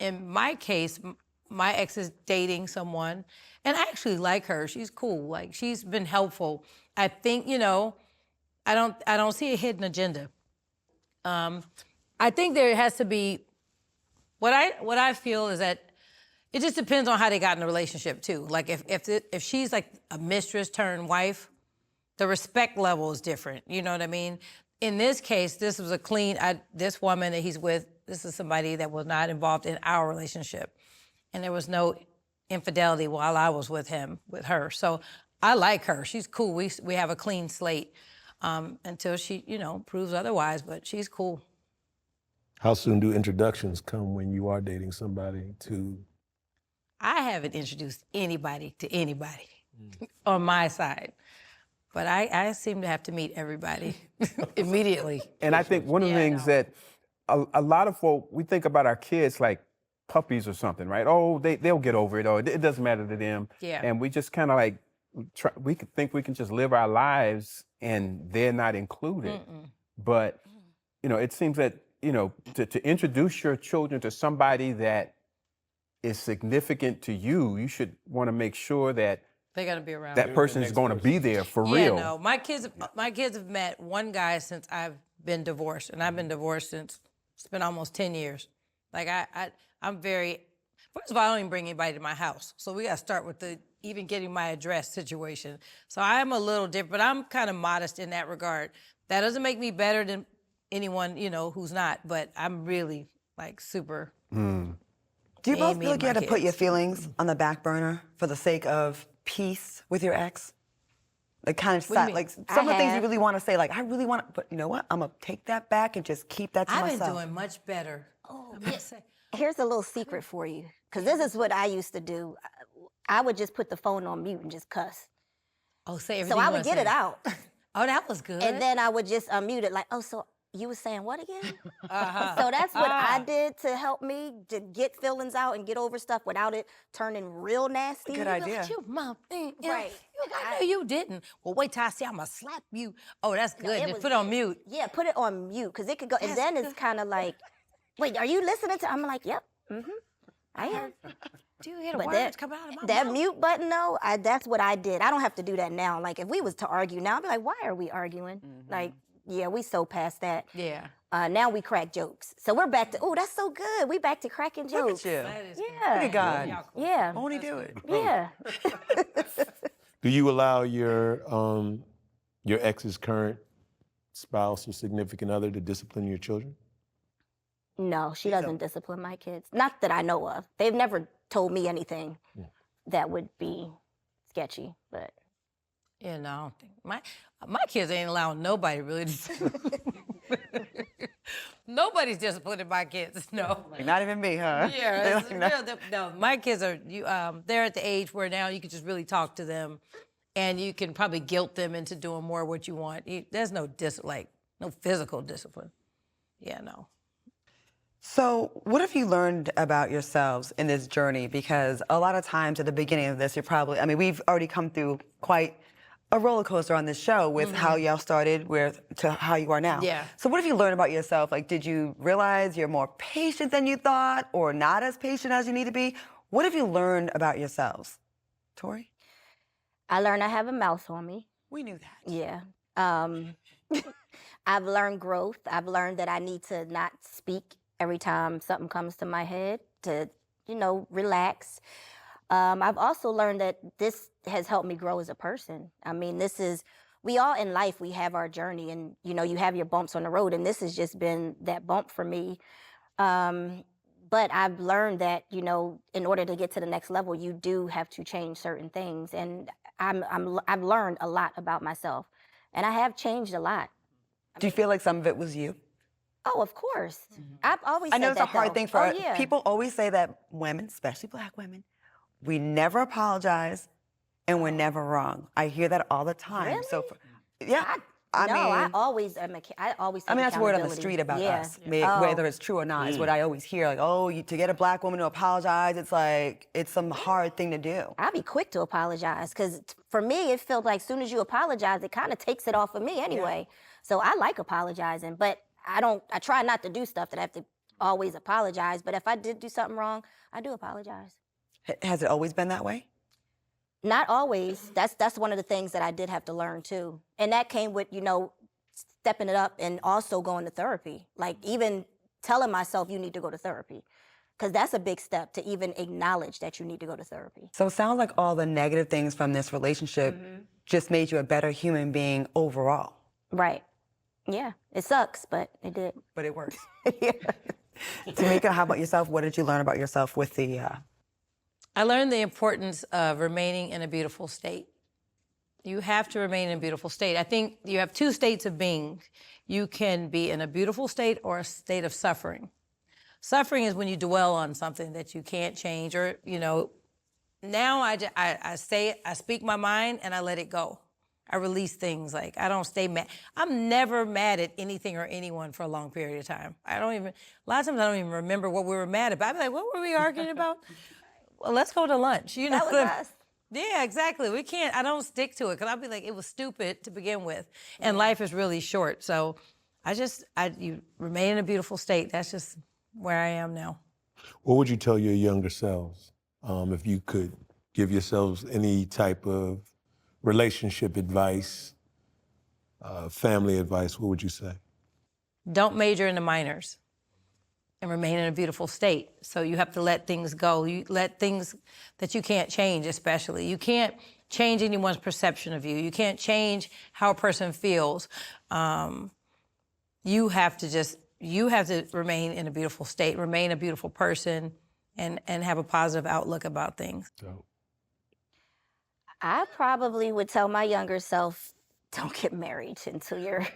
in my case, my ex is dating someone, and I actually like her. She's cool. Like, she's been helpful. I think, I don't see a hidden agenda. I think there has to be, what I feel is that it just depends on how they got in the relationship too. Like if she's like a mistress turned wife, the respect level is different. You know what I mean? In this case, this was a clean, this woman that he's with, this is somebody that was not involved in our relationship. And there was no infidelity while I was with her. So I like her. She's cool. We have a clean slate until she, proves otherwise, but she's cool. How soon do introductions come when you are dating somebody to? I haven't introduced anybody to anybody on my side. But I seem to have to meet everybody immediately. And I think one of the things that a lot of folk, we think about our kids like puppies or something, right? Oh, they'll get over it, or it doesn't matter to them. Yeah. And we just kind of like, we think we can just live our lives and they're not included. But, it seems that, to introduce your children to somebody that is significant to you, you should want to make sure that they got to be around. That person is going to be there for real. Yeah, no, my kids have met one guy since I've been divorced, and I've been divorced since it's been almost 10 years. Like I'm very, first of all, I don't even bring anybody to my house, so we got to start with even getting my address situation. So I'm a little different, but I'm kind of modest in that regard. That doesn't make me better than anyone, who's not, but I'm really like super. Do you both feel like you had to put your feelings on the back burner for the sake of peace with your ex? Like kind of like some of the things you really want to say, like I really want to, but you know what? I'm gonna take that back and just keep that to myself. I've been doing much better. Oh, here's a little secret for you, because this is what I used to do. I would just put the phone on mute and just cuss. Oh, say everything. So I would get it out. Oh, that was good. And then I would just unmute it, like, oh, so you were saying what again? So that's what I did to help me to get feelings out and get over stuff without it turning real nasty. Good idea. You mom, Right. I know you didn't. Well, wait till I see I'm gonna slap you. Oh, that's good. Just put it on mute. Yeah, put it on mute, because it could go. And then it's kind of like, wait, are you listening to? I'm like, yep, I am. Do you hear the words coming out of my That mouth? mute button, though, that's what I did. I don't have to do that now. Like, if we was to argue now, I'd be like, why are we arguing? Like, yeah, we so past that. Yeah. Now we crack jokes. So we're back to, oh, that's so good. We back to cracking jokes. Look at you. That is Yeah. Look at God. Yeah. Won't he do it? Yeah. Do you allow your ex's current spouse or significant other to discipline your children? No, she doesn't discipline my kids. Not that I know of. They've never told me anything that would be sketchy, but. Yeah, no, I don't think my kids ain't allowing nobody really to. Nobody's disciplining my kids. No. Like, not even me, huh? Yeah, no. My kids are they're at the age where now you can just really talk to them, and you can probably guilt them into doing more what you want. There's no no physical discipline. Yeah, no. So what have you learned about yourselves in this journey? Because a lot of times at the beginning of this, we've already come through quite a roller coaster on this show with how y'all started to how you are now. Yeah. So what have you learned about yourself? Like, did you realize you're more patient than you thought or not as patient as you need to be? What have you learned about yourselves? Tori? I learned I have a mouth on me. We knew that. Yeah. I've learned growth. I've learned that I need to not speak every time something comes to my head, to, relax. I've also learned that this has helped me grow as a person. I mean, we all in life, we have our journey, and, you have your bumps on the road, and this has just been that bump for me. But I've learned that, in order to get to the next level, you do have to change certain things. And I've learned a lot about myself, and I have changed a lot. Do you feel like some of it was you? Oh, of course. I've always said I know it's a hard thing for yeah. people always say that women, especially Black women, we never apologize and we're never wrong. I hear that all the time. Really? So, I always take that's word on the accountability. street about Yeah. us, whether it's true or not. Is what I always hear. Like, to get a Black woman to apologize, it's like it's some hard thing to do. I'll be quick to apologize, because for me, it feels like as soon as you apologize, it kind of takes it off of me anyway. So I like apologizing, but I try not to do stuff that I have to always apologize, but if I did do something wrong, I do apologize. Has it always been that way? Not always. That's one of the things that I did have to learn too. And that came with, stepping it up and also going to therapy. Like even telling myself you need to go to therapy. Because that's a big step to even acknowledge that you need to go to therapy. So it sounds like all the negative things from this relationship just made you a better human being overall. Right. Yeah. It sucks, but it did. But it works. Yeah. Tameka, how about yourself? What did you learn about yourself with the... I learned the importance of remaining in a beautiful state. You have to remain in a beautiful state. I think you have two states of being. You can be in a beautiful state or a state of suffering. Suffering is when you dwell on something that you can't change, or, now I speak my mind and I let it go. I release things. Like, I don't stay mad. I'm never mad at anything or anyone for a long period of time. A lot of times I don't even remember what we were mad about. I'd be like, what were we arguing about? Well, let's go to lunch. That was us. Yeah, exactly. I don't stick to it because I'll be like, it was stupid to begin with. And life is really short. So you remain in a beautiful state. That's just where I am now. What would you tell your younger selves if you could give yourselves any type of relationship advice, family advice? What would you say? Don't major in the minors and remain in a beautiful state. So you have to let things go. You let things that you can't change, especially. You can't change anyone's perception of you. You can't change how a person feels. You have to remain in a beautiful state, remain a beautiful person, and have a positive outlook about things. So. I probably would tell my younger self, don't get married until you're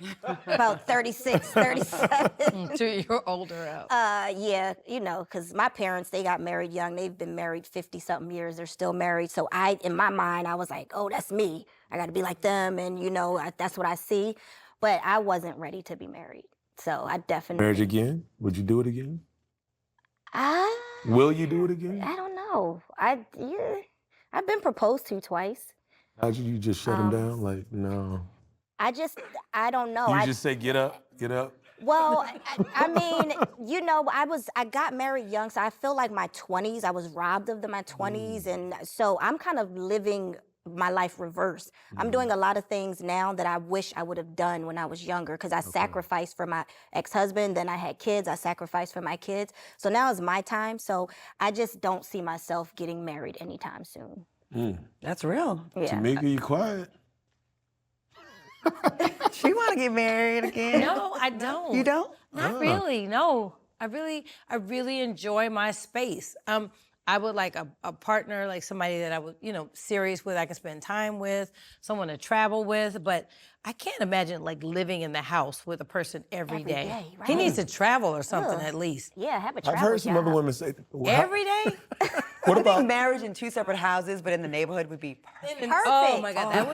about 36, 37. Until you're older out. Yeah, because my parents, they got married young. They've been married 50-something years. They're still married. So in my mind, I was like, oh, that's me. I got to be like them. And, that's what I see. But I wasn't ready to be married. So I definitely... Marriage again? Would you do it again? Will you do it again? I don't know. I've been proposed to twice. How did you just shut him down? Like, no. I don't know. You just say, get up, get up? Well, I mean, I got married young, so I feel like my 20s, I was robbed of my 20s. And so I'm kind of living my life reverse. I'm doing a lot of things now that I wish I would have done when I was younger, because I sacrificed for my ex-husband, then I had kids, I sacrificed for my kids. So now is my time, so I just don't see myself getting married anytime soon. That's real. Yeah. Tameka, you quiet? She want to get married again. No, I don't. You don't? Not really, no. I really enjoy my space. I would like a partner, like somebody that I would, serious with, I can spend time with, someone to travel with, but I can't imagine like living in the house with a person every day. Right. He needs to travel or something at least. Yeah, have a I've travel heard some job. other women say, Every day? what I about think marriage in two separate houses, but in the neighborhood would be perfect. Oh my God, that would